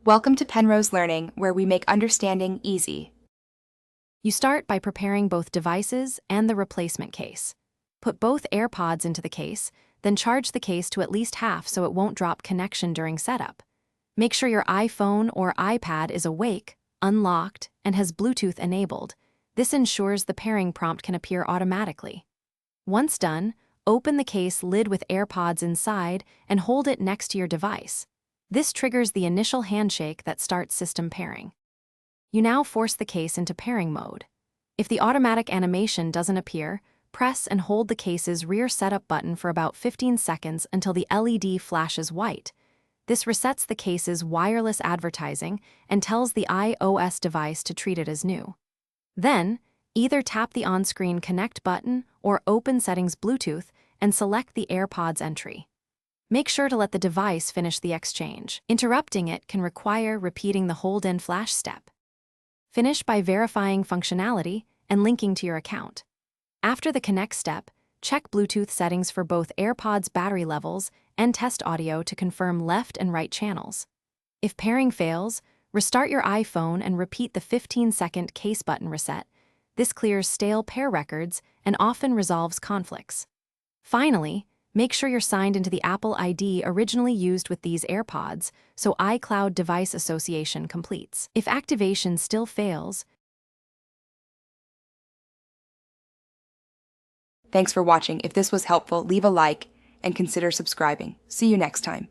Welcome to Penrose Learning, where we make understanding easy. You start by preparing both devices and the replacement case. Put both AirPods into the case, then charge the case to at least half so it won't drop connection during setup. Make sure your iPhone or iPad is awake, unlocked, and has Bluetooth enabled. This ensures the pairing prompt can appear automatically. Once done, open the case lid with AirPods inside and hold it next to your device. This triggers the initial handshake that starts system pairing. You now force the case into pairing mode. If the automatic animation doesn't appear, press and hold the case's rear setup button for about 15 seconds until the LED flashes white. This resets the case's wireless advertising and tells the iOS device to treat it as new. Then, either tap the on-screen Connect button or open Settings Bluetooth and select the AirPods entry. Make sure to let the device finish the exchange. Interrupting it can require repeating the hold-in flash step. Finish by verifying functionality and linking to your account. After the connect step, check Bluetooth settings for both AirPods battery levels and test audio to confirm left and right channels. If pairing fails, restart your iPhone and repeat the 15-second case button reset. This clears stale pair records and often resolves conflicts. Finally, make sure you're signed into the Apple ID originally used with these AirPods so iCloud device association completes. If activation still fails, Thanks for watching. If this was helpful, leave a like and consider subscribing. See you next time.